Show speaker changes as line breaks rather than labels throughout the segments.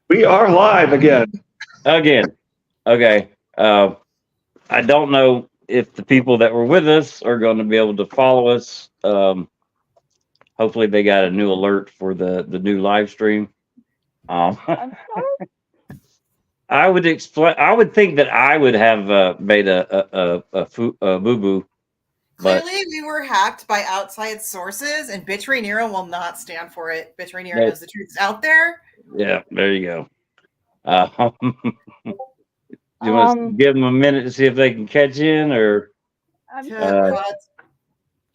We are live again.
Again. Okay. I don't know if the people that were with us are going to be able to follow us. Hopefully, they got a new alert for the new live stream. Um,
I'm sorry.
I would explain. I would think that I would have made a boo boo, but
Clearly, we were hacked by outside sources, and Bitch Rhaenyra will not stand for it. Bitch Rhaenyra
Nope.
knows the truth is out there.
yeah, there you go. You want to give them a minute to see if they can catch in, or
I'm
Pods,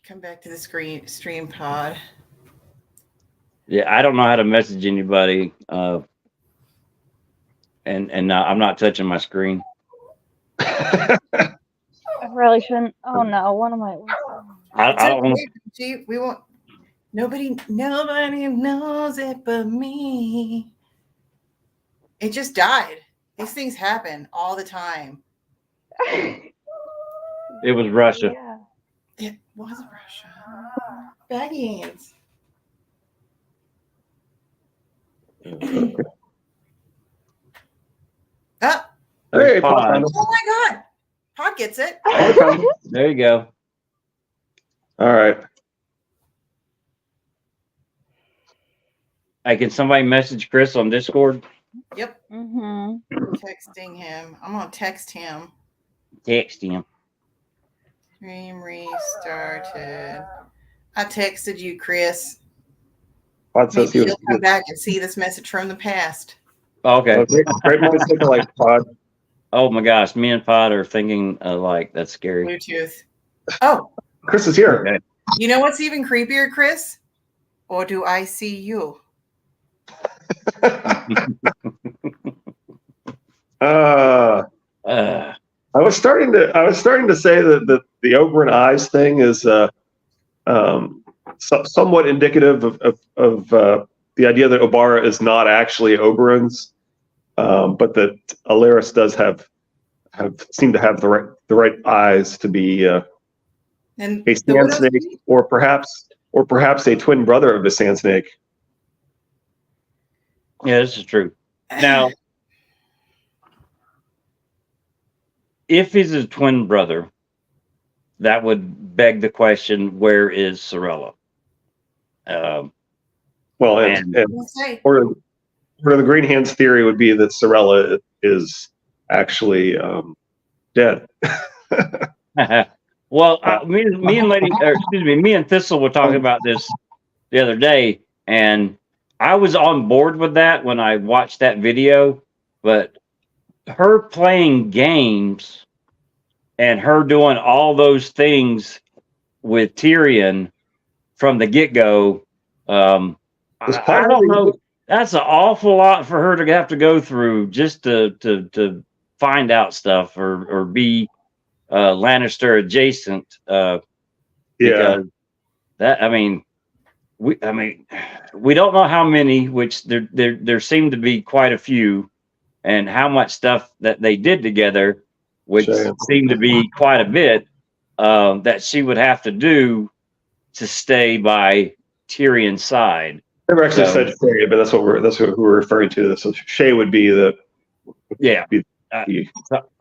come back to the stream pod.
yeah, I don't know how to message anybody. And I'm not touching my screen.
I really shouldn't. Oh no, one of my.
I don't want.
Gee, we won't. Nobody knows it but me. It just died. These things happen all the time.
It was Russia.
Yeah.
It was Russia. Baggins. Ah.
Hey,
Pod.
Oh my God. Pod gets it.
There you go.
All right.
Hey, can somebody message Chris on Discord?
Yep.
Mm-hmm.
Texting him. I'm gonna text him.
Text him.
Stream restarted. I texted you, Chris.
Pod says
Maybe
he
you'll come back and see this message from the past.
Okay.
Great minutes think alike, Pod.
Oh my gosh, me and Pod are thinking alike. That's scary.
Bluetooth. Oh,
Chris is here.
Okay.
you know what's even creepier, Chris? Or do I see you?
I was starting to say that the Oberyn eyes thing is somewhat indicative of the idea that Obara is not actually Oberyn's, but that Alaris does seem to have the right eyes to be
And
a sand snake, or perhaps a twin brother of the sand snake.
Yeah, this is true. Now, if he's a twin brother, that would beg the question: where is Sorella?
Well,
And-
or the Green Hands theory would be that Sorella is actually dead.
Well, me and Thistle were talking about this the other day, and I was on board with that when I watched that video. But her playing games and her doing all those things with Tyrion from the get-go, I don't know. That's an awful lot for her to have to go through just to find out stuff or be Lannister adjacent. Because that, I mean, we don't know how many, which there seem to be quite a few, and how much stuff that they did together, which seemed to be quite a bit, that she would have to do to stay by Tyrion's side.
Never actually said Shay, but that's what we're referring to. So Shay would be the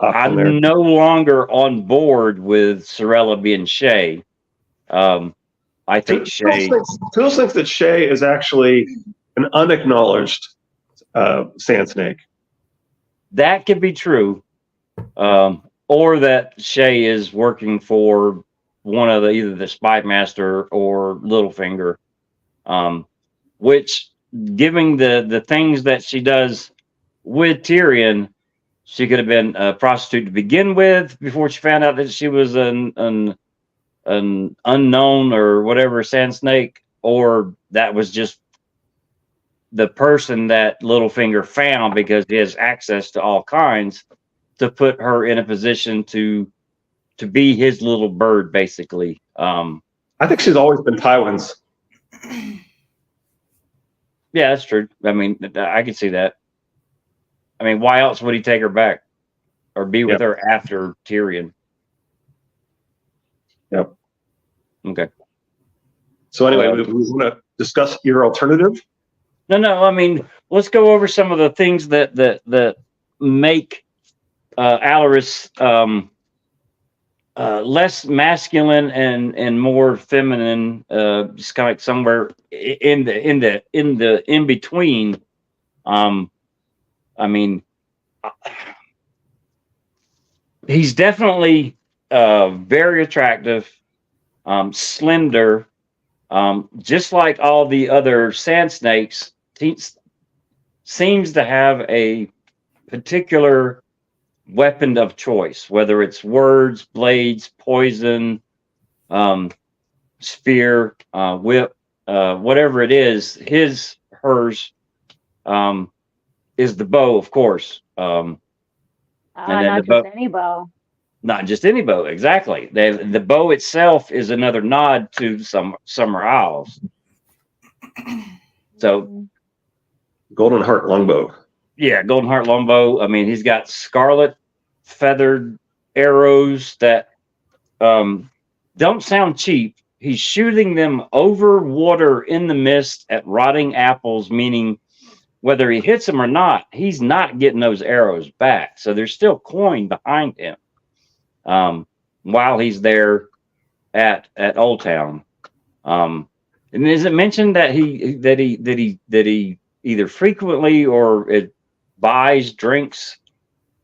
I'm no longer on board with Sorella being Shay. I think Shay.
Phil thinks that Shay is actually an unacknowledged sand snake.
That could be true, or that Shay is working for one of either the Spy Master or Littlefinger, which, giving the things that she does with Tyrion, she could have been a prostitute to begin with before she found out that she was an unknown or whatever sand snake, or that was just the person that Littlefinger found because he has access to all kinds to put her in a position to be his little bird, basically.
I think she's always been Tywin's.
Yeah, that's true. I mean, I can see that. I mean, why else would he take her back or be with her after Tyrion?
Yep.
Okay.
So anyway, we want to discuss your alternative.
No. I mean, let's go over some of the things that make Alaris less masculine and more feminine. Just kind of like somewhere in the in between. I mean, he's definitely very attractive, slender, just like all the other sand snakes. Seems to have a particular weapon of choice, whether it's words, blades, poison, spear, whip, whatever it is. Hers is the bow, of course. And then
not just any bow.
Not just any bow, exactly. The bow itself is another nod to some Summer Isles. So,
Golden Heart longbow.
yeah, Golden Heart longbow. I mean, he's got scarlet feathered arrows that don't sound cheap. He's shooting them over water in the mist at rotting apples, meaning whether he hits them or not, he's not getting those arrows back. So there's still coin behind him while he's there at Old Town. And is it mentioned that he either frequently or it buys drinks?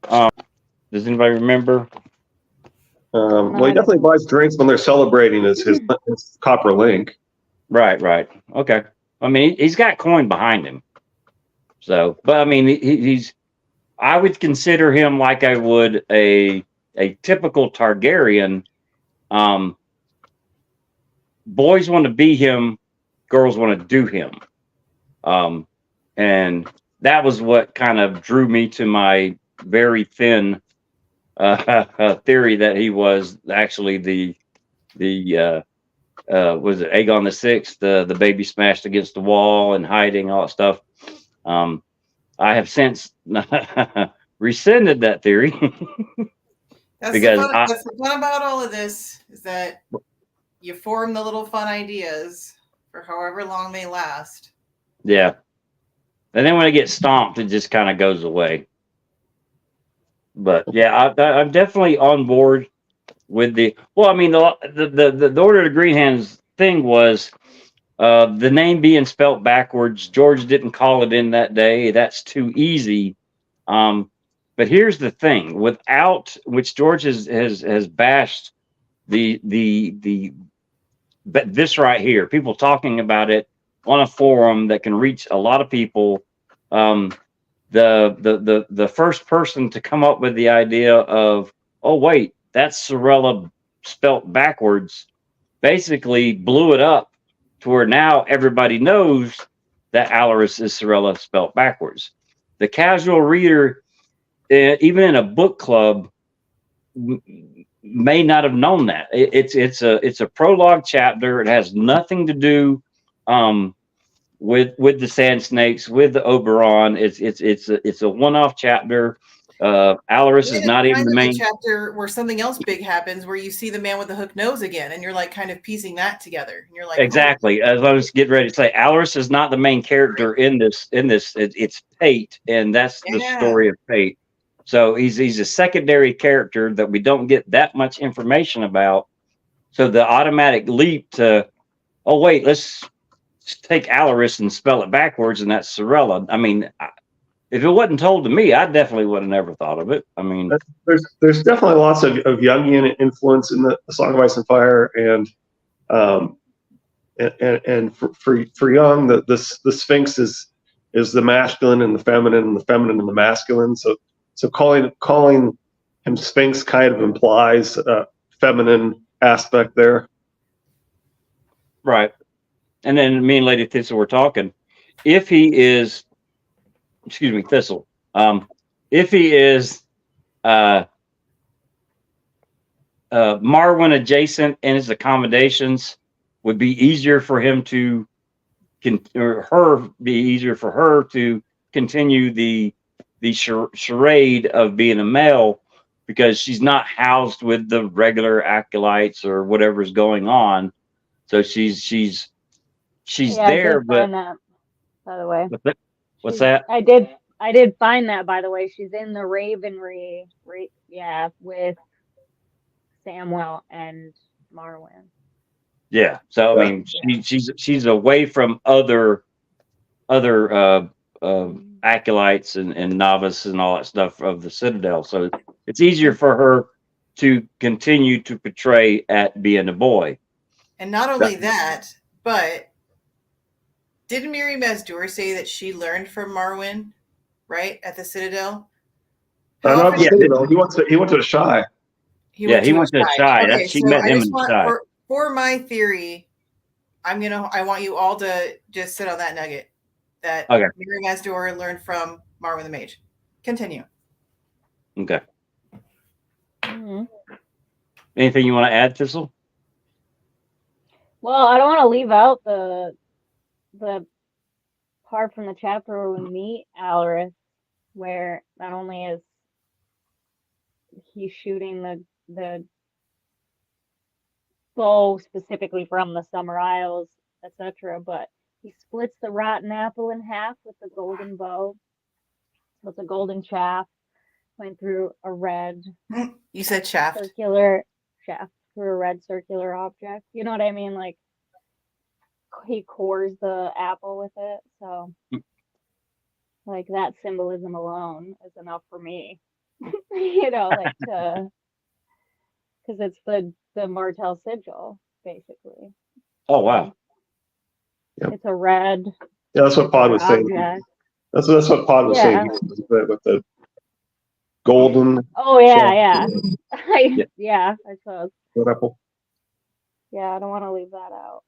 Does anybody remember?
Well, he definitely buys drinks when they're celebrating his copper link.
Right. Okay. I mean, he's got coin behind him. So, but I mean, he's. I would consider him like I would a typical Targaryen. Boys want to be him, girls want to do him, and that was what kind of drew me to my very thin theory that he was actually the was it Aegon the the baby smashed against the wall and hiding, all that stuff. I have since rescinded that theory.
That's
because
that's the fun about all of this is that you form the little fun ideas for however long they last.
Yeah. And then when it gets stomped, it just kind of goes away. But yeah, I'm definitely on board with the. Well, I mean, the Order of the Green Hands thing was the name being spelt backwards. George didn't call it in that day. That's too easy. But here's the thing: without which George has bashed but this right here, people talking about it on a forum that can reach a lot of people. The first person to come up with the idea of, oh wait, that's Sorella spelt backwards, basically blew it up to where now everybody knows that Alaris is Sorella spelt backwards. The casual reader, even in a book club, may not have known that. It's a prologue chapter. It has nothing to do with the Sand Snakes, with the Oberon. It's a one-off chapter. Alaris is not even the main
chapter where something else big happens, where you see the man with the hook nose again, and you're like kind of piecing that together. And you're like,
exactly. As I was getting ready to say, Alaris is not the main character in this. It's Pate, and that's the story of Pate. So he's a secondary character that we don't get that much information about. So the automatic leap to, oh wait, let's take Alaris and spell it backwards, and that's Sorella. I mean, if it wasn't told to me, I definitely would have never thought of it. I mean,
there's definitely lots of Jungian influence in the Song of Ice and Fire, and for Young, the Sphinx is the masculine and the feminine and the masculine. So calling him Sphinx kind of implies a feminine aspect there.
Right. And then me and Lady Thistle were talking. If he is, excuse me, Thistle, if he is Marwyn adjacent in his accommodations, would be easier for him to continue the charade of being a male, because she's not housed with the regular acolytes or whatever's going on. So she's there, but
by the way.
What's that?
I did find that, by the way. She's in the Ravenry, with Samwell and Marwyn.
Yeah. So I mean, she's away from other acolytes and novice and all that stuff of the Citadel. So it's easier for her to continue to portray at being a boy.
And not only that, but didn't Miri Mazdur say that she learned from Marwyn, right, at the Citadel?
I don't know. He went to the Shy.
He went to the Shy.
Okay,
She met him in the Shy.
For my theory, I want you all to just sit on that nugget that Miri Mazdur learned from Marwyn the Mage. Continue.
Okay. Mm-hmm. Anything you want to add, Thistle?
Well, I don't want to leave out the part from the chapter where we meet Alaris, where not only is he shooting the bow specifically from the Summer Isles, etc., but he splits the rotten apple in half with the golden bow. So it's a golden shaft went through a red.
You said shaft.
Circular shaft through a red circular object. You know what I mean? Like he cores the apple with it. So like that symbolism alone is enough for me. Like because it's the Martell sigil, basically.
Oh wow.
Yep.
It's a red.
Yeah, that's what Pod was saying. That's what Pod was saying with the golden.
Oh yeah. I suppose.
Red apple.
Yeah, I don't want to leave that out.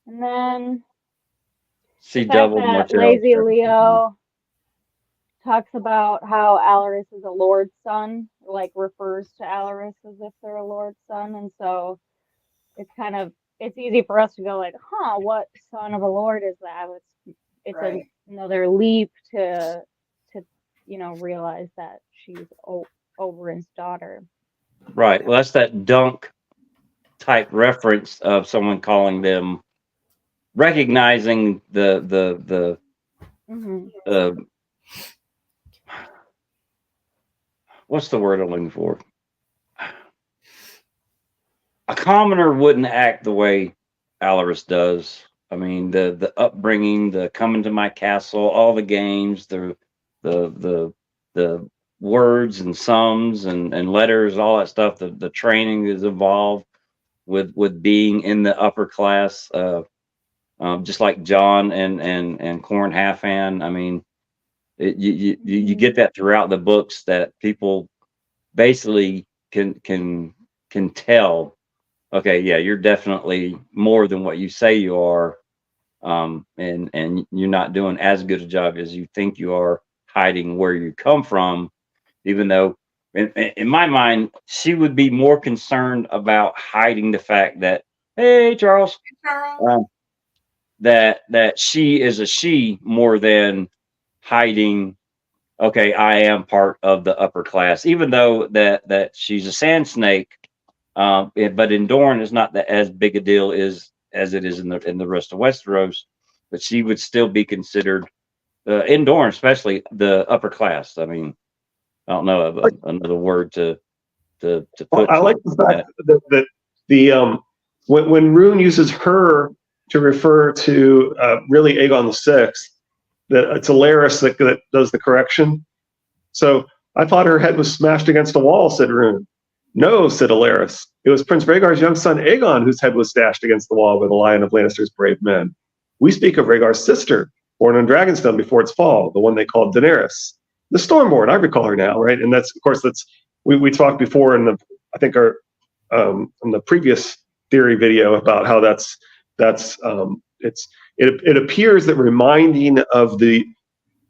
And then
see double
Lazy Leo talks about how Alaris is a Lord's son, like refers to Alaris as if they're a Lord's son, and so it's easy for us to go like, what son of a Lord is that? It's another leap to realize that she's Oberyn's daughter.
Right. Well, that's that dunk type reference of someone calling them, recognizing the what's the word I'm looking for? A commoner wouldn't act the way Alaris does. I mean, the upbringing, the coming to my castle, all the games, the words and sums and letters, all that stuff. The training is involved with being in the upper class, just like John and Corn Halfhand. I mean, you get that throughout the books that people basically can tell. Okay, yeah, you're definitely more than what you say you are, and you're not doing as good a job as you think you are hiding where you come from, even though in my mind, she would be more concerned about hiding the fact that, hey, Charles, that she is a she more than hiding, okay, I am part of the upper class, even though that she's a sand snake. But in Dorne is not as big a deal as it is in the rest of Westeros, but she would still be considered in Dorne, especially the upper class. I mean, I don't know another word to put.
I like the fact that the when Rune uses her to refer to really Aegon VI, that it's Alaris that does the correction. So I thought her head was smashed against a wall, said Rune. No, said Alaris. It was Prince Rhaegar's young son Aegon whose head was dashed against the wall by the Lion of Lannister's brave men. We speak of Rhaegar's sister, born on Dragonstone before its fall, the one they called Daenerys. The Stormborn, I recall her now, right? And that's we talked before in in the previous theory video about how it appears that reminding of the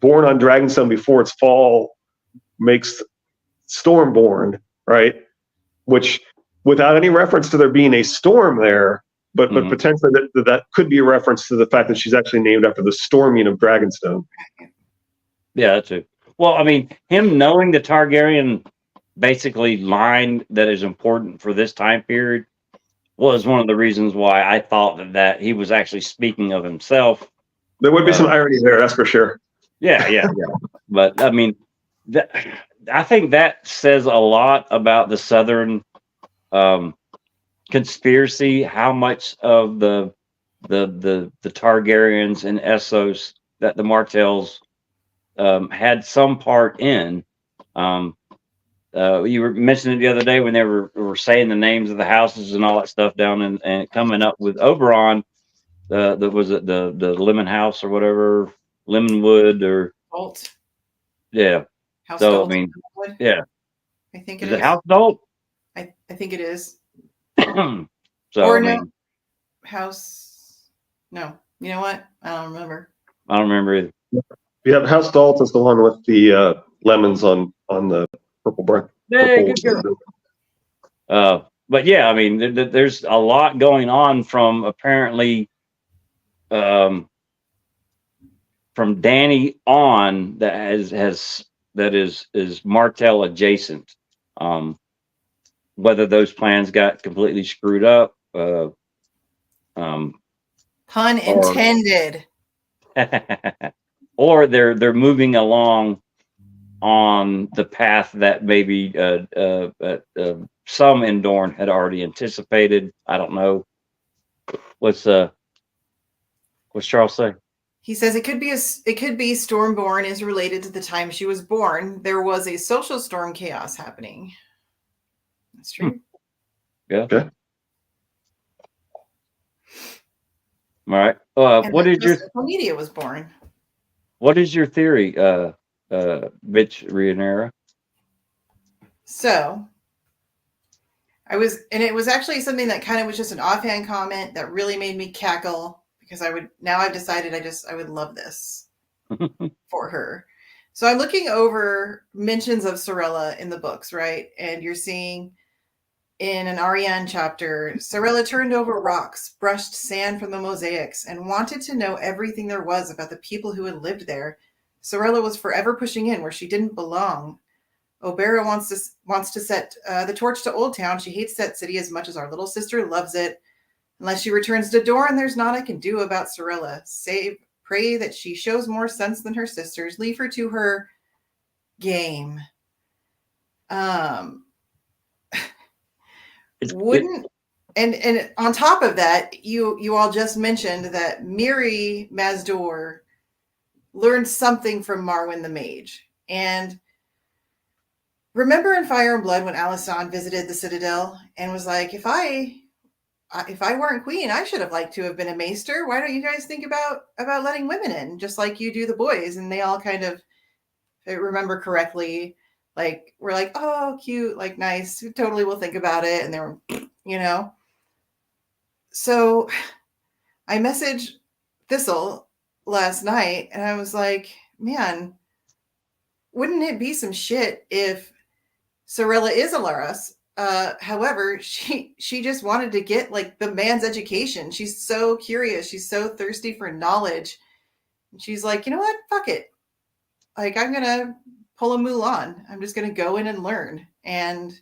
born on Dragonstone before its fall makes Stormborn, right? Which, without any reference to there being a storm there, but potentially that could be a reference to the fact that she's actually named after the storming of Dragonstone.
Yeah, that's it. Well, I mean, him knowing the Targaryen basically line that is important for this time period was one of the reasons why I thought that he was actually speaking of himself
There would be some irony there, that's for sure.
Yeah. But I mean, I think that says a lot about the Southern conspiracy. How much of the Targaryens and Essos that the Martells had some part in. You were mentioning it the other day when they were saying the names of the houses and all that stuff down and coming up with Oberon. Was it the Lemon House or whatever, Lemonwood or
Holt.
Yeah.
House
So
Holt.
I mean, yeah.
I think
Is
it
it
is.
House Holt?
I think it is.
So
Or
I
no,
mean,
House. No, you know what? I don't remember.
I don't remember either.
Yeah, House Dalt is the one with the lemons on the purple bread.
Hey, good girl. But yeah, I mean, there's a lot going on from apparently from Danny on that is Martell adjacent. Whether those plans got completely screwed up,
Pun intended.
or they're moving along on the path that maybe some in Dorne had already anticipated. I don't know. What's Charles say?
He says it could be Stormborn is related to the time she was born. There was a social storm chaos happening. That's true.
Yeah.
Okay.
All right. What is your
social media was born?
What is your theory, Bitch Rionera?
So it was actually something that kind of was just an offhand comment that really made me cackle because I've decided I would love this for her. So I'm looking over mentions of Sorella in the books, right? And you're seeing in an Ariane chapter, Sorella turned over rocks, brushed sand from the mosaics, and wanted to know everything there was about the people who had lived there. Sorella was forever pushing in where she didn't belong. Obera wants to set the torch to Old Town. She hates that city as much as our little sister loves it. Unless she returns to Dorne, there's naught I can do about Sorella. Pray that she shows more sense than her sisters. Leave her to her game. And on top of that, you all just mentioned that Miri Mazdor learned something from Marwyn the Mage. And remember in Fire and Blood when Alysanne visited the Citadel and was like, if I weren't queen, I should have liked to have been a maester. Why don't you guys think about letting women in, just like you do the boys? And they all kind of, if I remember correctly, like we're like, oh, cute, like nice, totally will think about it. And they were, So I messaged Thistle last night and I was like, man, wouldn't it be some shit if Sorella is a Laras? However, she just wanted to get like the man's education. She's so curious. She's so thirsty for knowledge. And she's like, you know what? Fuck it. Like, I'm going to pull a Mulan. I'm just going to go in and learn. And,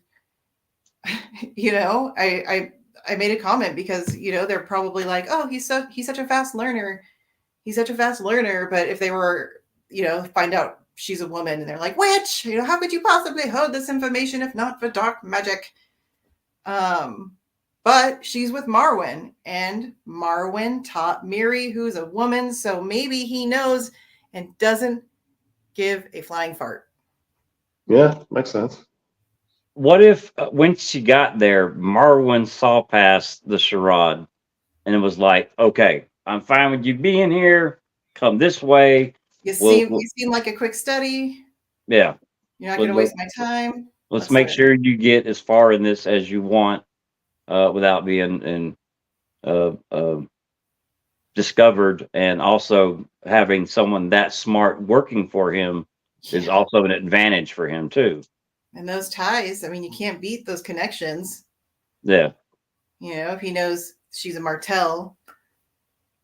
I made a comment because, they're probably like, oh, he's such a fast learner. He's such a fast learner. But if they were, find out she's a woman and they're like, witch, how could you possibly hold this information if not for dark magic? But she's with Marwyn and Marwyn taught Miri, who's a woman. So maybe he knows and doesn't give a flying fart.
Yeah, makes sense.
What if when she got there, Marwyn saw past the charade and it was like, okay, I'm fine with you being here. Come this way.
You seem like a quick study.
Yeah.
You're not going to waste my time.
Let's make sure you get as far in this as you want without being discovered. And also having someone that smart working for him is also an advantage for him too.
And those ties, I mean, you can't beat those connections.
Yeah.
If he knows she's a Martell.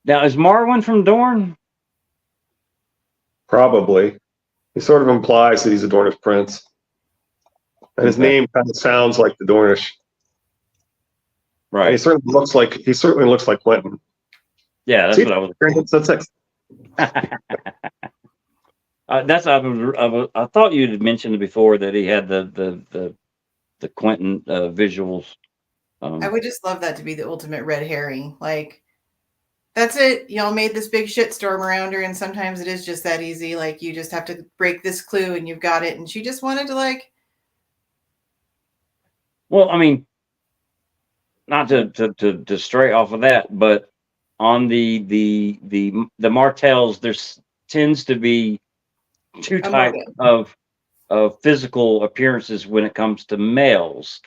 Now, is Marwyn from Dorne?
Probably. He sort of implies that he's a Dornish prince. And his name kind of sounds like the Dornish.
Right.
And he certainly looks like Quentin.
Yeah, that's what I was. I thought you had mentioned before that he had the Quentin visuals.
I would just love that to be the ultimate red herring. Like, that's it. Y'all made this big shitstorm around her, and sometimes it is just that easy. Like, you just have to break this clue and you've got it. And she just wanted to, like,
Well, I mean, not to stray off of that, but on the Martells, there's tends to be two
a
types
motive.
of physical appearances when it comes to males.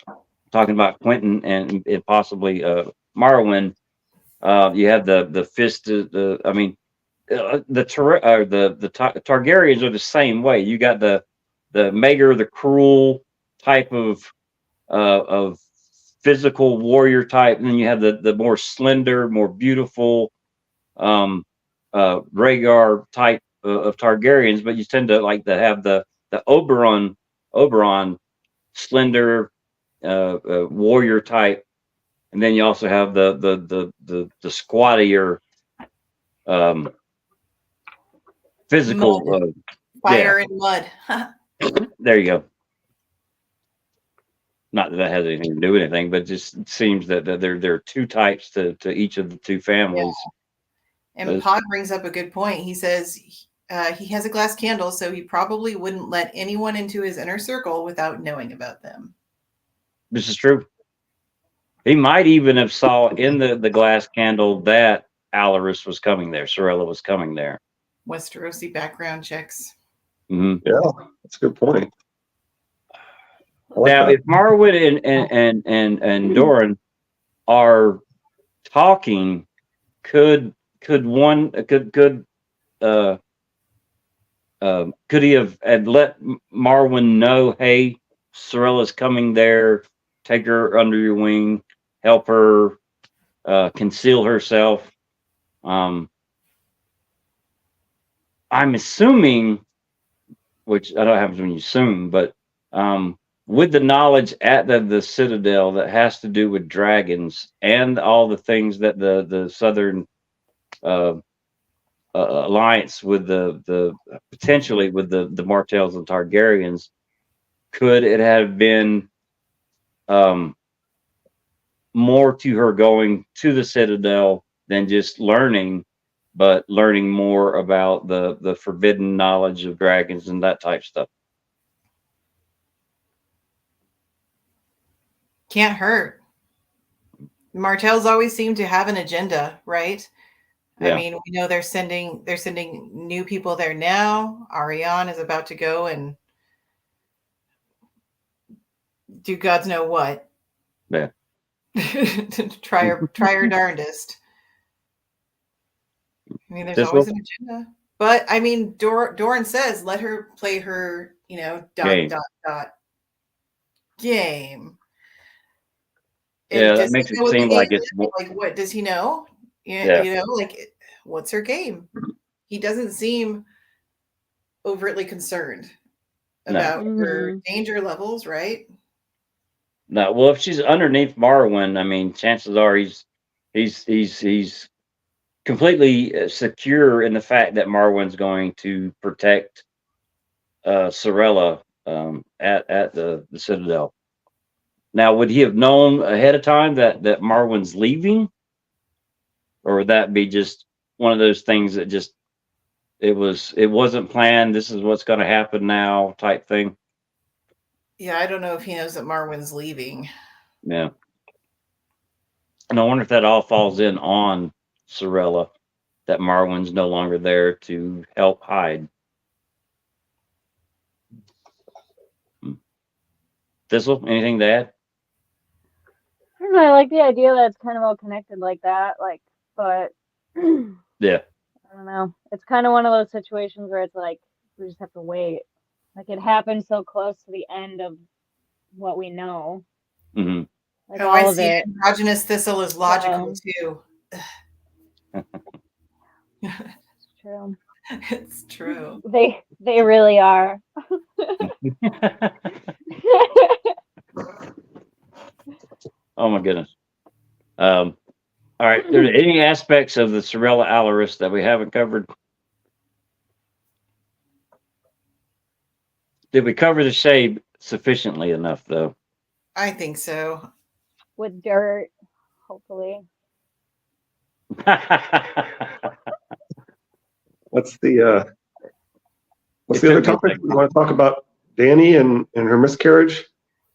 Talking about Quentin and possibly Marwyn. You have the fist. I mean, the Targaryens are the same way. You got the Maegor, the cruel type of physical warrior type, and then you have the more slender, more beautiful Rhaegar type of Targaryens. But you tend to like to have the Oberon slender warrior type, and then you also have the squattier physical.
Mud. Fire and mud.
There you go. Not that that has anything to do with anything, but just seems that there are two types to each of the two families.
Yeah. And Pod brings up a good point. He says he has a glass candle, so he probably wouldn't let anyone into his inner circle without knowing about them.
This is true. He might even have saw in the glass candle that Alaris was coming there, Sorella was coming there.
Westerosi background checks.
Mm-hmm.
Yeah, that's a good point.
Now, if Marwyn and Doran are talking, could he have let Marwyn know, hey, Sorella's coming there, take her under your wing, help her conceal herself? I'm assuming, which I don't have when you assume, but with the knowledge at the Citadel that has to do with dragons and all the things that the Southern alliance with the potentially with the Martells and Targaryens, could it have been more to her going to the Citadel than just learning, but learning more about the forbidden knowledge of dragons and that type stuff?
Can't hurt. Martells always seem to have an agenda, right?
Yeah.
I mean, we know they're sending new people there now. Ariane is about to go and do God's know what.
Yeah.
try her darndest. I mean, there's always an agenda. But I mean, Doran says, let her play her,
Game.
game.
Yeah, that makes it seem like it's
like, what does he know?
Yeah.
Like, what's her game? He doesn't seem overtly concerned about her danger levels, right?
No, well, if she's underneath Marwyn, I mean, chances are he's completely secure in the fact that Marwyn's going to protect Sorella at the Citadel. Now, would he have known ahead of time that Marwyn's leaving, or would that be just one of those things that just it wasn't planned? This is what's going to happen now, type thing.
Yeah, I don't know if he knows that Marwyn's leaving.
Yeah, and I wonder if that all falls in on Sorella, that Marwyn's no longer there to help hide. Thistle, anything to add?
I like the idea that it's kind of all connected like that, but
Yeah,
I don't know. It's kind of one of those situations where it's like we just have to wait. Like it happened so close to the end of what we know.
Mm-hmm.
Like
all of it. Androgynous Thistle is logical too.
It's true.
It's true.
They really are.
Oh my goodness. All right. Are there any aspects of the Sorella Alaris that we haven't covered? Did we cover the shade sufficiently enough, though?
I think so.
With dirt, hopefully.
What's the
It
other
took me a
topic?
second.
We want to talk about Danny and her miscarriage?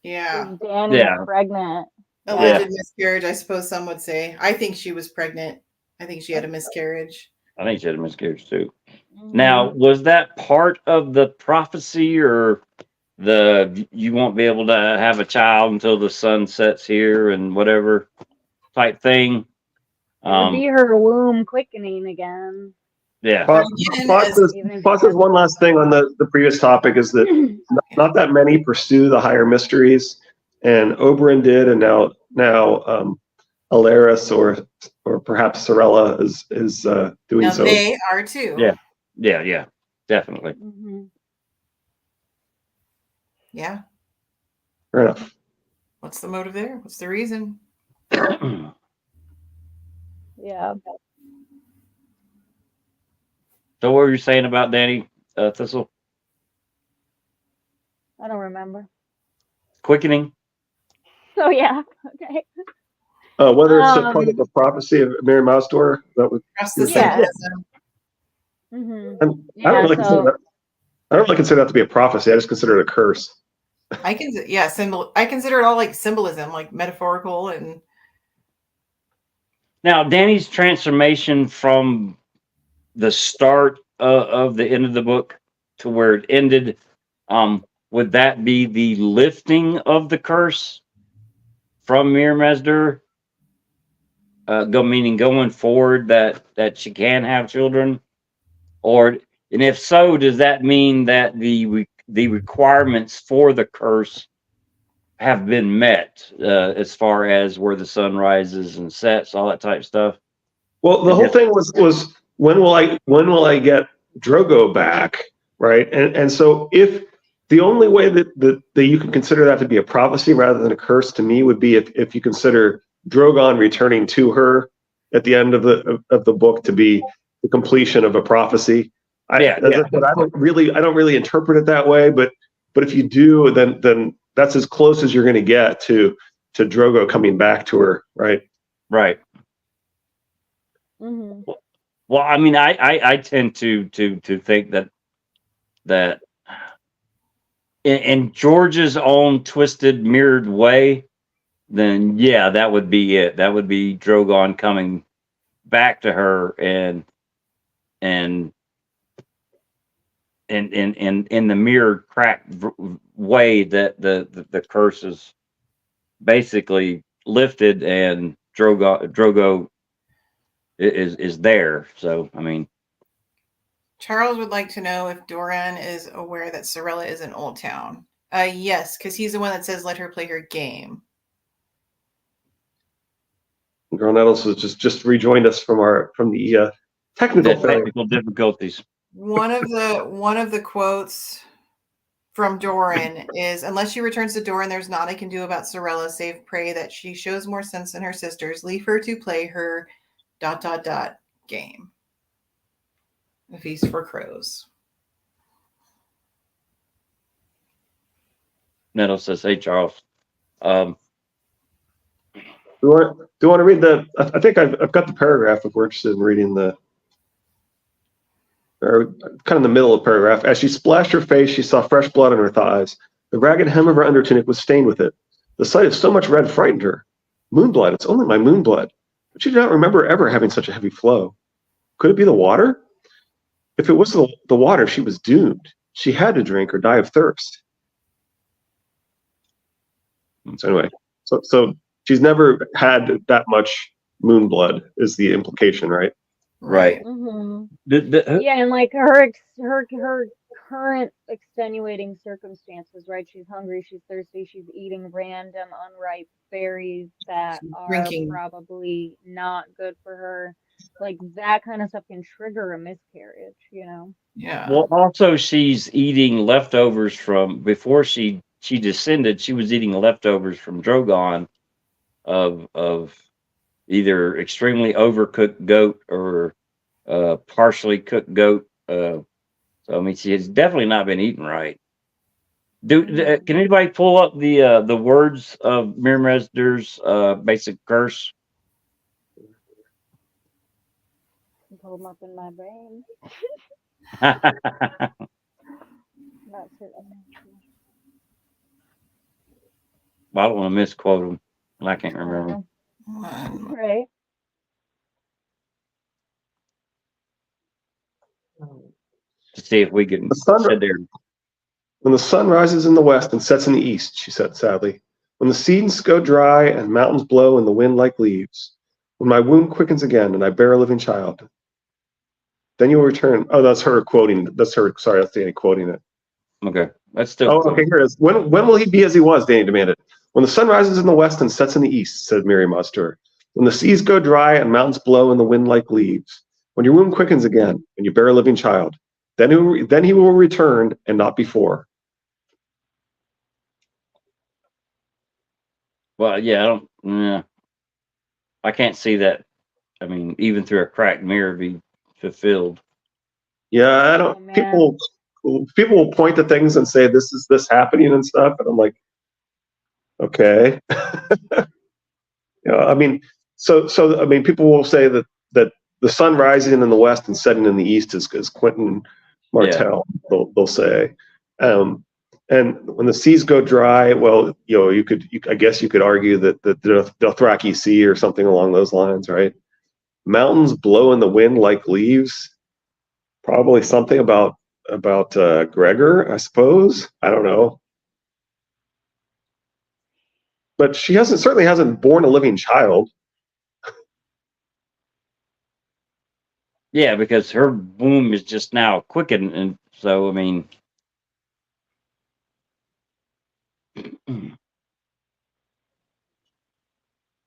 Yeah.
Is Danny
Yeah.
pregnant?
Alleged miscarriage, I suppose some would say. I think she was pregnant. I think she had a miscarriage.
I think she had a miscarriage too.
Mhm.
Now, was that part of the prophecy, or the you won't be able to have a child until the sun sets here and whatever type thing?
It would be her womb quickening again.
Yeah.
But again, as-
Even if
Plus,
she
there's one last thing on the previous topic is that not that many pursue the higher mysteries, and Oberon did, and now Alaris or perhaps Sorella is doing
now
so.
they are too.
Yeah, definitely.
Mhm.
Yeah.
Fair enough.
What's the motive there? What's the reason?
Yeah.
So, what were you saying about Danny Thistle?
I don't remember.
Quickening?
So yeah. Okay.
Whether it's a part of the prophecy of Mary Mausdor, that was.
Trust the
Yeah.
symbolism.
Mhm.
And
Yeah,
I don't really
so-
consider that. I don't really consider that to be a prophecy. I just consider it a curse.
I consider it all like symbolism, like metaphorical and
Now, Danny's transformation from the start of the end of the book to where it ended, would that be the lifting of the curse from Mir Mazdur? Meaning going forward that she can have children, and if so, does that mean that the requirements for the curse have been met, as far as where the sun rises and sets, all that type of stuff?
Well, the whole thing was when will I get Drogo back, right? And so if the only way that you can consider that to be a prophecy rather than a curse to me would be if you consider Drogon returning to her at the end of the book to be the completion of a prophecy. I don't really interpret it that way, but if you do, then that's as close as you're going to get to Drogo coming back to her, right?
Right.
Mhm.
Well, I mean, I tend to think that in George's own twisted, mirrored way, then yeah, that would be it. That would be Drogon coming back to her and in the mirrored, cracked way that the curse is basically lifted and Drogo is there. So I mean,
Charles would like to know if Doran is aware that Sorella is in Old Town. Yes, because he's the one that says let her play her game.
Girl Nettles has just rejoined us from the technical failure.
technical difficulties.
One of the quotes from Doran is, unless she returns to Doran, there's naught I can do about Sorella, save pray that she shows more sense than her sisters. Leave her to play her ... game. A feast for crows.
Nettles says, "Hey Charles,
Do you want to read the? I think I've got the paragraph if we're interested in reading or kind of the middle of the paragraph. As she splashed her face, she saw fresh blood on her thighs. The ragged hem of her undertunic was stained with it. The sight of so much red frightened her. Moonblood, it's only my moonblood. But she did not remember ever having such a heavy flow. Could it be the water? If it was the water, she was doomed. She had to drink or die of thirst. So anyway, so she's never had that much moonblood is the implication, right?
Right.
Mhm.
the,
Yeah, and like her current extenuating circumstances, right? She's hungry, she's thirsty, she's eating random unripe berries that
She's
are
drinking.
probably not good for her. Like that kind of stuff can trigger a miscarriage, you know?
Yeah.
well, also she's eating leftovers from before she descended. She was eating leftovers from Drogon of either extremely overcooked goat or partially cooked goat. So I mean, she has definitely not been eating right. Can anybody pull up the words of Mirror-Mezder's basic curse?
Pull them up in my brain.
Well,
Not certain.
I don't want to misquote them. I can't remember.
Right.
To see if we can
The sun-
sit there.
When the sun rises in the west and sets in the east, she said sadly. When the seeds go dry and mountains blow in the wind like leaves. When my womb quickens again and I bear a living child. Then you will return. Oh, that's her quoting. That's her. Sorry, that's Danny quoting it.
Okay, that's still.
Oh, okay, here it is. When will he be as he was? Danny demanded. When the sun rises in the west and sets in the east, said Miriam-Oster. When the seas go dry and mountains blow in the wind like leaves. When your womb quickens again and you bear a living child. Then he will return and not before.
Well, yeah, I don't. Yeah, I can't see that. I mean, even through a cracked mirror, be fulfilled.
Yeah, I don't.
Oh, man.
People will point to things and say this happening and stuff, and I'm like, okay. I mean, so I mean, people will say that the sun rising in the west and setting in the east is Quentin Martell. Yeah. They'll say, and when the seas go dry, well, I guess you could argue that the Dothraki Sea or something along those lines, right? Mountains blow in the wind like leaves. Probably something about Gregor, I suppose. I don't know. But she certainly hasn't born a living child.
Yeah, because her womb is just now quickened, and so I mean.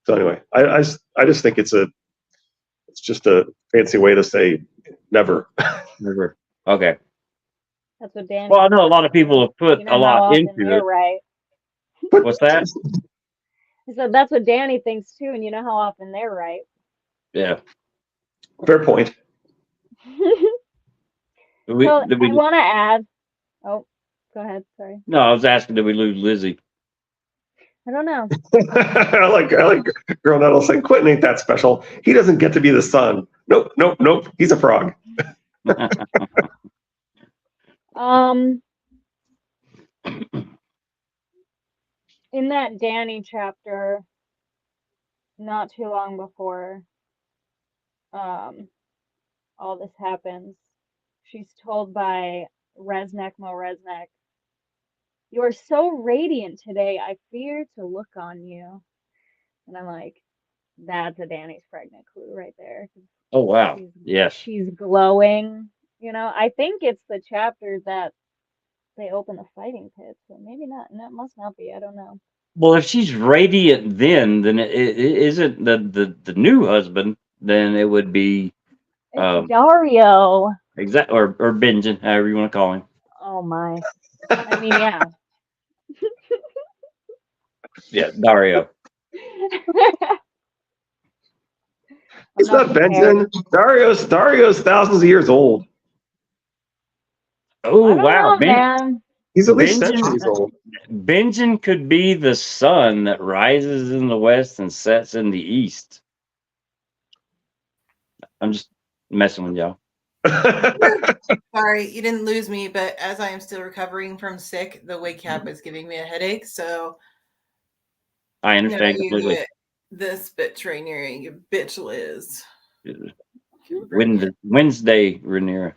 So anyway, I just think it's just a fancy way to say never.
Never. Okay.
That's what Dan.
Well, I know a lot of people have put a lot into it.
Right.
What's that?
So that's what Danny thinks too, and you know how often they're right.
Yeah.
Fair point.
I want to add. Oh, go ahead. Sorry.
No, I was asking, did we lose Lizzie?
I don't know.
I like Girl Nettle saying Quentin ain't that special. He doesn't get to be the sun. Nope. He's a frog.
In that Danny chapter, not too long before all this happens, she's told by Resnek Mo Resnek, "You are so radiant today, I fear to look on you." And I'm like, that's a Danny's pregnant clue right there.
Oh, wow. Yes.
She's glowing. I think it's the chapter that they open the fighting pit, so maybe not. No, it must not be. I don't know.
Well, if she's radiant then it isn't the new husband, then it would be
Dario.
Exactly, or Benjen, however you want to call him.
Oh my. I mean, yeah.
Yeah, Dario.
It's not Benjen. Dario's thousands of years old.
Oh wow,
man.
He's at least centuries old.
Benjen could be the sun that rises in the west and sets in the east. I'm just messing with y'all.
Sorry, you didn't lose me, but as I am still recovering from sick, the wake cap is giving me a headache. So
I understand completely.
This bitch Rainier, you bitch Liz.
Wednesday, Rhaenyra.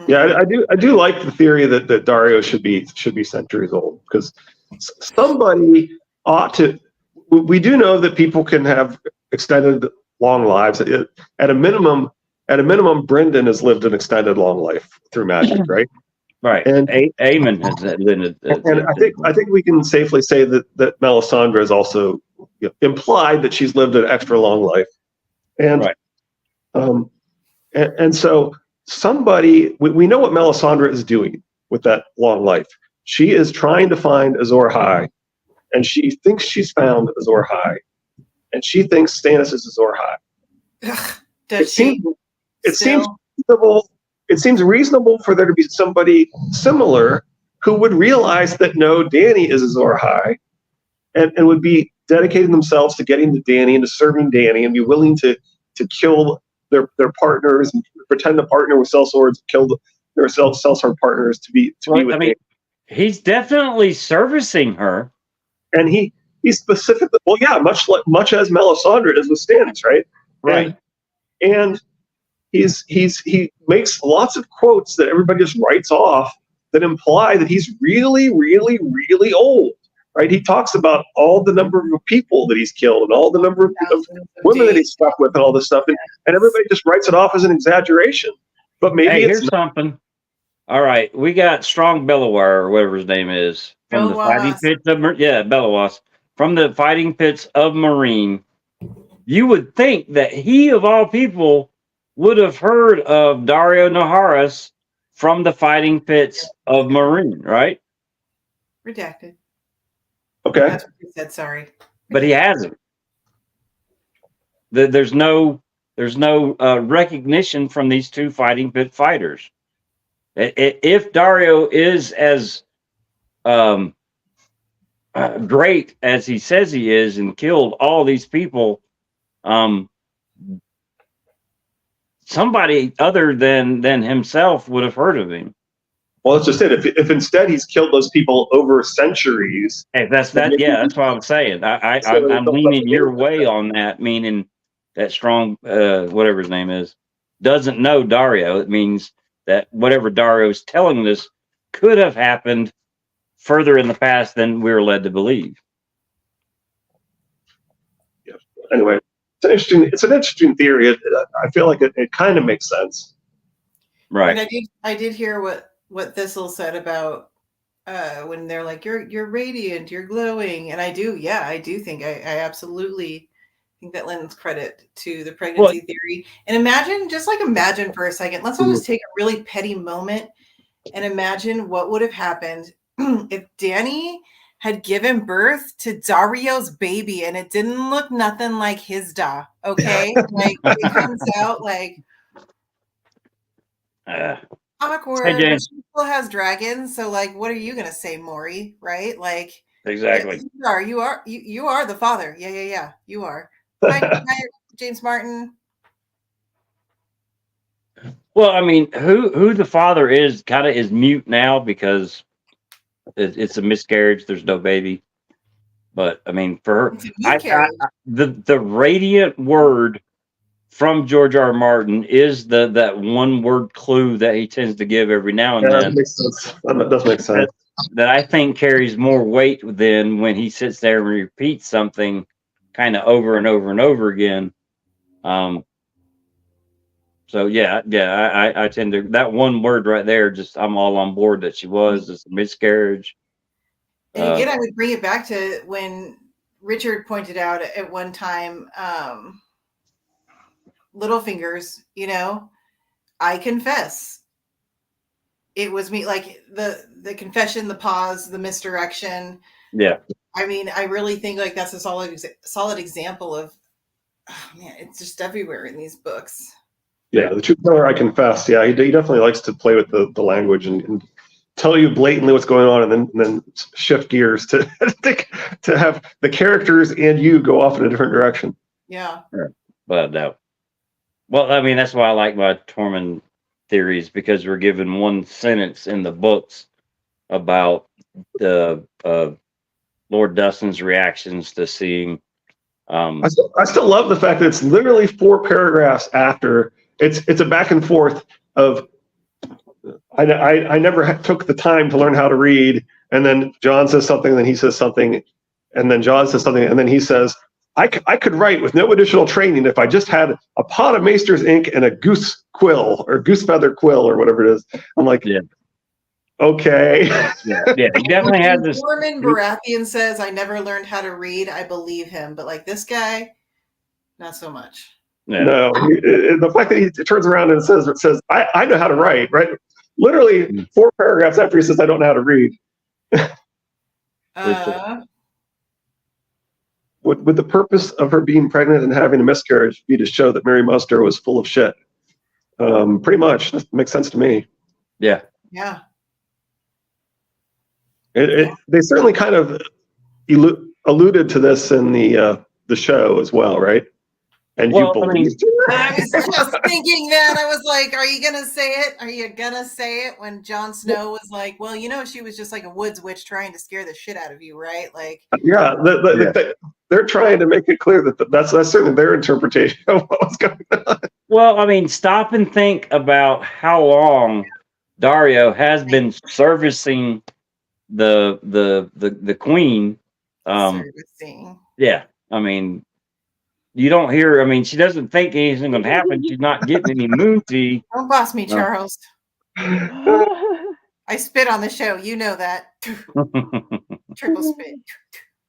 Yeah, I do like the theory that Dario should be centuries old, because somebody ought to. We do know that people can have extended long lives. At a minimum, Brendan has lived an extended long life through magic, right?
Right. And Aemon has lived.
And I think we can safely say that Melisandre has also implied that she's lived an extra long life, and
right.
And so somebody, we know what Melisandre is doing with that long life. She is trying to find Azor Ahai, and she thinks she's found Azor Ahai, and she thinks Stannis is Azor Ahai. It seems reasonable for there to be somebody similar who would realize that no, Dany is Azor Ahai, and would be dedicating themselves to getting to Dany and to serving Dany and be willing to kill their partners and pretend to partner with sellswords, kill their sellsword partners to be with Dany.
He's definitely servicing her.
And he specifically, well, yeah, much as Melisandre is with Stannis, right?
Right.
And he makes lots of quotes that everybody just writes off that imply that he's really, really, really old, right? He talks about all the number of people that he's killed and all the number of women that he's stuck with and all this stuff, and everybody just writes it off as an exaggeration. But maybe
here's something. All right, we got Strong Bellower, or whatever his name is, from the fighting pits of Bellowas, from the fighting pits of Marine. You would think that he, of all people, would have heard of Dario Naharis from the fighting pits of Marine, right?
Redacted.
Okay.
That's what he said, sorry.
But he hasn't. There's no recognition from these two fighting pit fighters. If Dario is as great as he says he is and killed all these people, somebody other than himself would have heard of him.
Well, that's just it. If instead he's killed those people over centuries.
Hey, that's what I'm saying. I'm leaning your way on that, meaning that Strong, whatever his name is, doesn't know Dario. It means that whatever Dario is telling us could have happened further in the past than we're led to believe.
Yeah. Anyway, it's an interesting theory. I feel like it kind of makes sense.
Right.
And I did hear what Thistle said about when they're like, you're radiant, you're glowing. And I do think I absolutely think that lends credit to the pregnancy theory. And imagine for a second, let's all just take a really petty moment and imagine what would have happened if Dany had given birth to Dario's baby and it didn't look nothing like his okay? Like it comes out like awkward.
Hey, James.
She still has dragons, so like, what are you gonna say, Maury? Right? Like
exactly.
You are the father. Yeah. You are. Hi, James Martin.
Well, I mean, who the father is kind of is mute now because it's a miscarriage. There's no baby. But I mean, for her, the radiant word from George R. R. Martin is that one word clue that he tends to give every now and then.
That makes sense. That does make sense.
That I think carries more weight than when he sits there and repeats something kind of over and over and over again. So I tend to, that one word right there, just I'm all on board that she was just a miscarriage.
And again, I would bring it back to when Richard pointed out at one time, Littlefingers, I confess. It was me, like the confession, the pause, the misdirection.
Yeah.
I mean, I really think like that's a solid example of, oh man, it's just everywhere in these books.
Yeah, the truth teller, I confess. Yeah, he definitely likes to play with the language and tell you blatantly what's going on, and then shift gears to to have the characters and you go off in a different direction.
Yeah.
But no. Well, I mean, that's why I like my Tormund theories, because we're given one sentence in the books about the Lord Dustin's reactions to seeing.
I still love the fact that it's literally 4 paragraphs after. It's a back and forth of. I never took the time to learn how to read, and then John says something, and then he says something, and then John says something, and then he says, I could write with no additional training if I just had a pot of Maester's ink and a goose quill or goose feather quill or whatever it is. I'm like, yeah. Okay.
Yeah, he definitely has this.
Norman Baratheon says, I never learned how to read. I believe him. But like this guy, not so much.
Yeah.
No, the fact that he turns around and says, I know how to write, right? Literally 4 paragraphs after he says, I don't know how to read. Would the purpose of her being pregnant and having a miscarriage be to show that Mary Muster was full of shit? Pretty much. That makes sense to me.
Yeah.
Yeah.
They certainly kind of alluded to this in the show as well, right? And
Well,
you
I mean,
believed
I was just thinking that. I was like, are you going to say it? Are you going to say it when Jon Snow was like, well, she was just like a woods witch trying to scare the shit out of you, right? Like,
yeah, they're trying to make it clear that that's certainly their interpretation of what was going on.
well, I mean, stop and think about how long Dario has been servicing the queen.
servicing.
Yeah, I mean, you don't hear. I mean, she doesn't think anything's going to happen. She's not getting any moon tea.
Don't boss me,
No.
Charles. I spit on the show. You know that. Triple spit.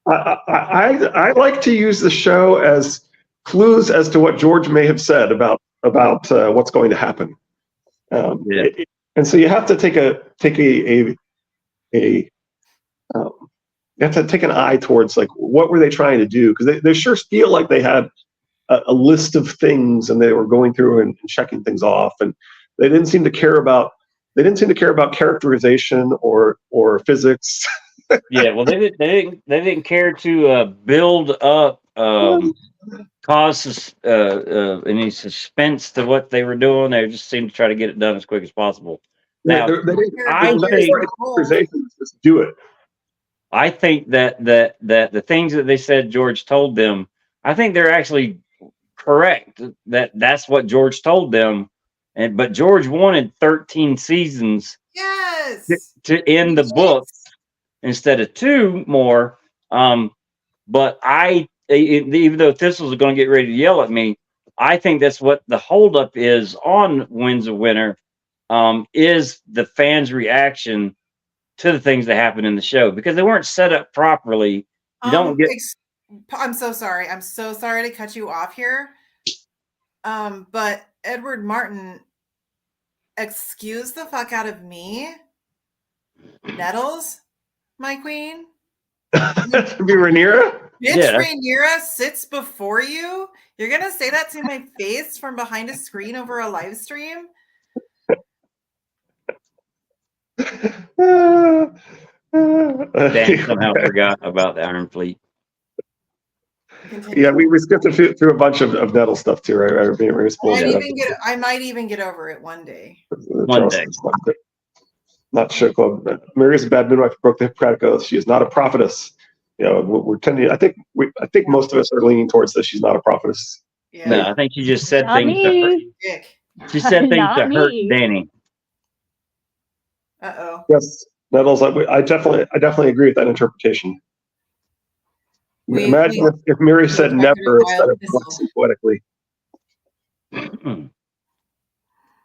I like to use the show as clues as to what George may have said about what's going to happen. And so you have to take you have to take an eye towards like what were they trying to do, because they sure feel like they had a list of things and they were going through and checking things off, and they didn't seem to care about characterization or physics.
Yeah, well, they didn't care to build up, cause any suspense to what they were doing. They just seemed to try to get it done as quick as possible. Now, I think
just do it.
I think that the things that they said George told them, I think they're actually correct. That's what George told them, but George wanted 13 seasons.
Yes.
To end the book instead of 2 more. But even though Thistles are going to get ready to yell at me, I think that's what the holdup is on Winds of Winter, is the fans' reaction to the things that happen in the show, because they weren't set up properly. You don't get.
I'm so sorry. I'm so sorry to cut you off here. But Edward Martin, excuse the fuck out of me. Nettles, my queen.
To be Rhaenyra?
Bitch, Rhaenyra sits before you. You're gonna say that to my face from behind a screen over a live stream?
Dan somehow forgot about the Iron Fleet.
Continue.
Yeah, we skipped through a bunch of Nettle stuff too, right?
I might even get over it one day.
One day.
Not show club. Mary is a bad midwife who broke the Hippocratic Oath. She is not a prophetess. We're tending. I think most of us are leaning towards this. She's not a prophetess.
Yeah. No, I think she just said
Not
things
me.
to hurt. She said things to hurt Danny.
Uh-oh.
Yes, Nettles. I definitely agree with that interpretation. Imagine if Mary said never instead of poetically.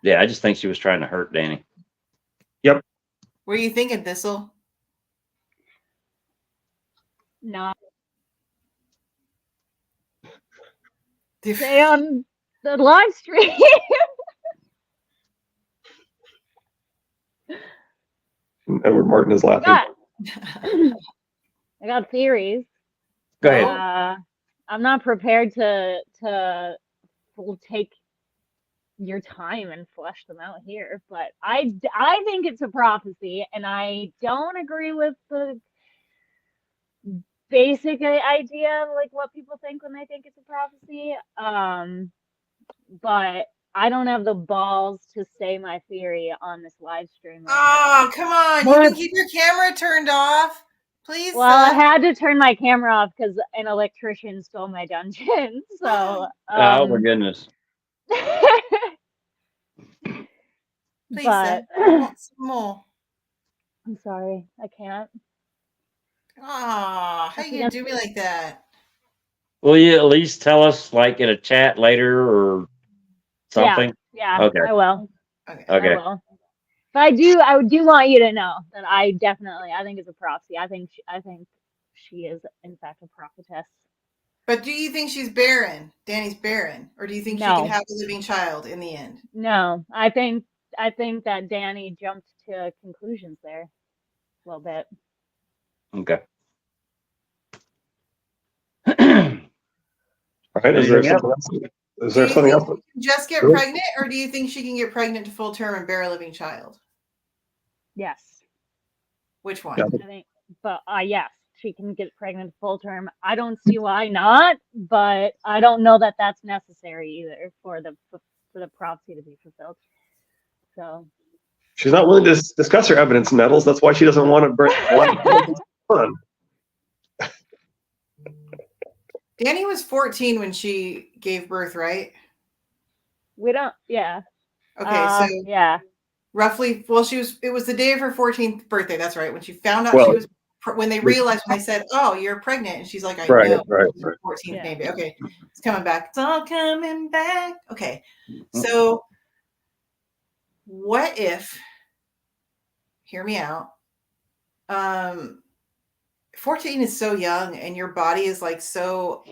Yeah, I just think she was trying to hurt Danny.
Yep.
Were you thinking Thistle?
No. Stay on the live stream.
Edward Martin is laughing.
I got theories.
Go ahead.
I'm not prepared to take your time and flesh them out here, but I think it's a prophecy, and I don't agree with the basic idea of like what people think when they think it's a prophecy. But I don't have the balls to say my theory on this live stream.
Oh, come on. You can keep your camera turned off. Please.
Well, I had to turn my camera off because an electrician stole my dungeon. So.
Oh my goodness.
Please, I want some more.
I'm sorry, I can't.
Oh, how you gonna do me like that?
Will you at least tell us, like, in a chat later or something?
Yeah.
Okay.
I will.
Okay.
I will. But I do want you to know that I think it's a prophecy. I think she is in fact a prophetess.
But do you think she's barren? Danny's barren, or do you think she can have a living child in the end?
No, I think that Danny jumped to conclusions there a little bit.
Okay.
All right. Is there something else? Is there something else?
Just get pregnant, or do you think she can get pregnant to full term and bear a living child?
Yes.
Which one?
I think but yes, she can get pregnant full term. I don't see why not, but I don't know that that's necessary either for the prophecy to be fulfilled. So
She's not willing to discuss her evidence, Nettles. That's why she doesn't want to bring on.
Danny was 14 when she gave birth, right?
we don't. Yeah.
Okay, so
yeah.
roughly. Well, it was the day of her 14th birthday. That's right. When she found out
Well,
she was. When they realized, when they said, "Oh, you're pregnant," and she's like, "I
Right,
know."
right.
14th
Yeah.
maybe. Okay, it's coming back. It's all coming back. Okay, so what if? Hear me out. 14 is so young, and your body is like so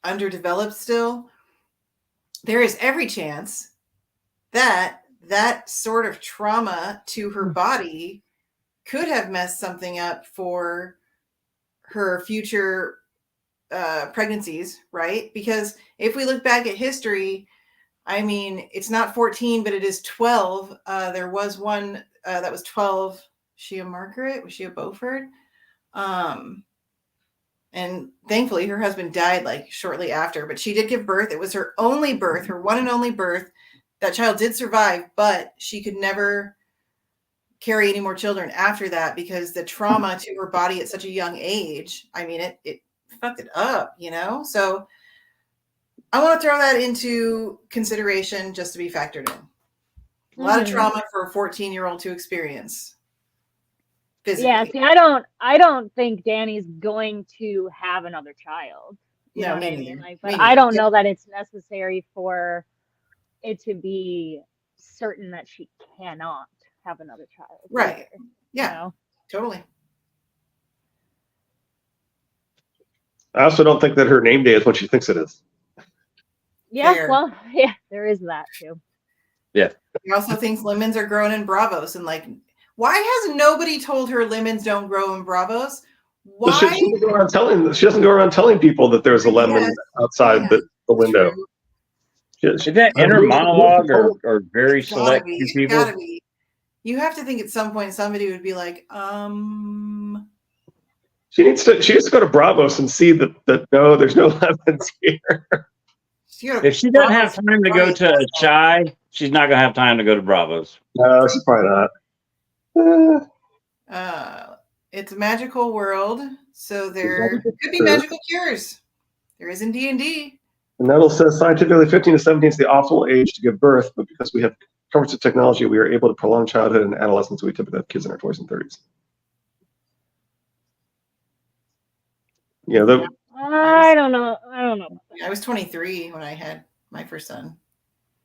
underdeveloped still. There is every chance that that sort of trauma to her body could have messed something up for her future pregnancies, right? Because if we look back at history, I mean, it's not 14, but it is 12. There was one that was 12. Was she a Margaret? Was she a Beaufort? And thankfully her husband died like shortly after, but she did give birth. It was her only birth, her one and only birth. That child did survive, but she could never carry any more children after that because the trauma to her body at such a young age, I mean, it fucked it up, you know? So I want to throw that into consideration just to be factored in. A lot of trauma for a 14-year-old to experience. Physically.
Yeah, see, I don't think Danny's going to have another child. You know what I mean? Like, but I don't know that it's necessary for it to be certain that she cannot have another child.
Right.
Either,
yeah.
You know?
Totally.
I also don't think that her name day is when she thinks it is.
Yeah,
Fair.
well, yeah, there is that too.
Yeah.
He also thinks lemons are grown in Bravos, and like, why has nobody told her lemons don't grow in Bravos? Why?
She doesn't go around telling people that there's a lemon outside the window.
Is that inner monologue or very select people?
Gotta be. You have to think at some point somebody would be like,
She needs to go to Bravos and see that no, there's no lemons here.
If she doesn't have time to go to a chai, she's not gonna have time to go to Bravos.
No, she's probably
not. It's a magical world, so there could be magical cures. There is in D&D.
And Nettle says scientifically 15 to 17 is the optimal age to give birth, but because we have comforts of technology, we are able to prolong childhood and adolescence. We typically have kids in our 20s and 30s. Yeah,
I don't know.
I was 23 when I had my first son.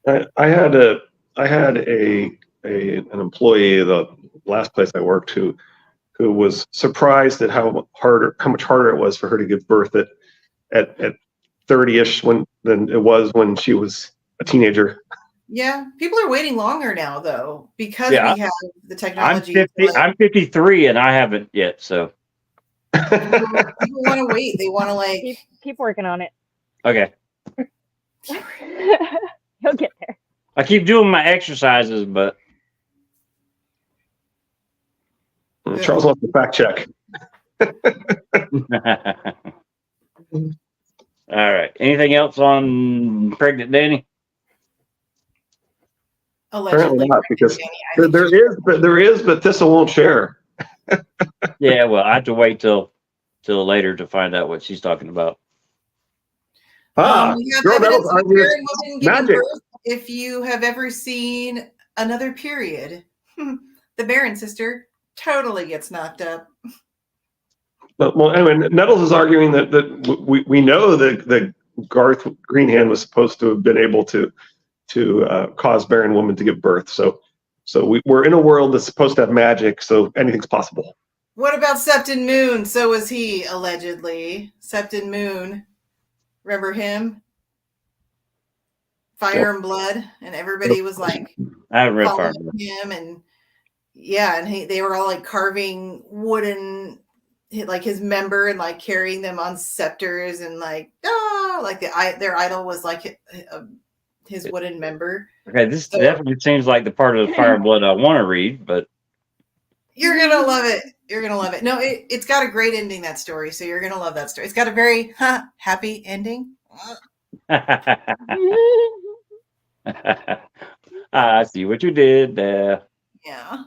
I had an employee, the last place I worked, who was surprised at how much harder it was for her to give birth at 30-ish than it was when she was a teenager.
Yeah, people are waiting longer now though because we have the technology.
I'm 53 and I haven't yet, so
people want to wait. They want to
keep working on it.
Okay.
You'll get there.
I keep doing my exercises, but
Charles wants to fact check.
All right. Anything else on pregnant Danny?
Apparently not, because there is, but Thistle won't share.
Yeah, well, I have to wait till later to find out what she's talking about.
Magic.
If you have ever seen another period, the Baron sister totally gets knocked up.
Well, anyway, Nettles is arguing that we know that Garth Greenhand was supposed to have been able to cause barren women to give birth. So we're in a world that's supposed to have magic, so anything's possible.
What about Septon Moon? So was he, allegedly. Septon Moon. Remember him? Fire and Blood, and everybody was like,
I haven't read Fire and Blood.
Him, and yeah, and they were all like carving wooden, like his member, and like carrying them on scepters, and like their idol was like his wooden member.
Okay, this definitely seems like the part of the Fire and Blood I want to read, but
You're gonna love it. You're gonna love it. No, it's got a great ending, that story. So you're gonna love that story. It's got a very happy ending.
I see what you did there.
Yeah.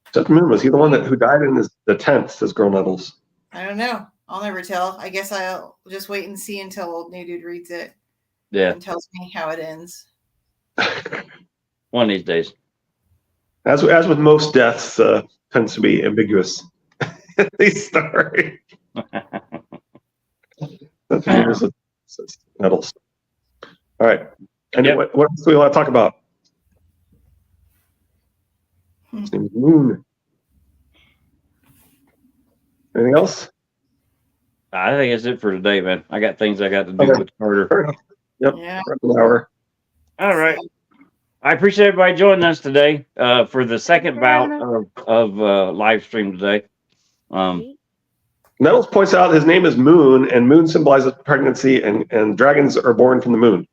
Except Moon, was he the one who died in the tent, says Girl Nettles?
I don't know. I'll never tell. I guess I'll just wait and see until old new dude reads it
Yeah,
and tells me how it ends.
one of these days.
As with most deaths, tends to be ambiguous. These stories. That's Moon, says Nettles. All right. And
Yep.
what else do we want to talk about? His name is Moon. Anything else?
I think that's it for today, man. I got things I got to do
Okay.
with Carter.
Fair enough. Yep.
Yeah.
An hour.
All right. I appreciate everybody joining us today for the second bout of live stream today.
Nettles points out his name is Moon, and Moon symbolizes pregnancy, and dragons are born from the moon.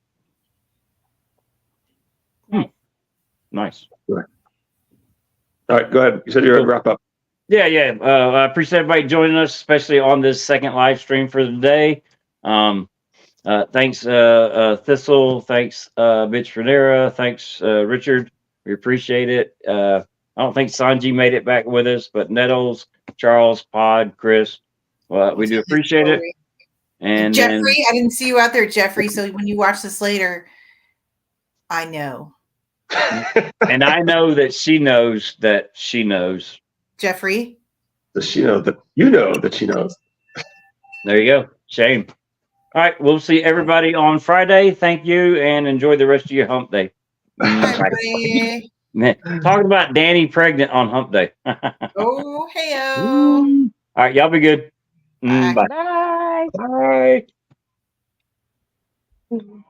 Nice.
All right, go ahead. You said you were going to wrap up.
Yeah. I appreciate everybody joining us, especially on this second live stream for the day. Thanks, Thistle. Thanks, Bitch Renera. Thanks, Richard. We appreciate it. I don't think Sanji made it back with us, but Nettles, Charles, Pod, Chris, we do appreciate it. And
Jeffrey, I didn't see you out there, Jeffrey. So when you watch this later, I know.
And I know that she knows that she knows.
Jeffrey?
Does she know that you know that she knows?
There you go. Shame. All right. We'll see everybody on Friday. Thank you and enjoy the rest of your hump day.
Hi,
Talking about Danny pregnant on hump day.
oh, hey-o.
All right. Y'all be good.
Bye.
Bye.
Bye.
Bye.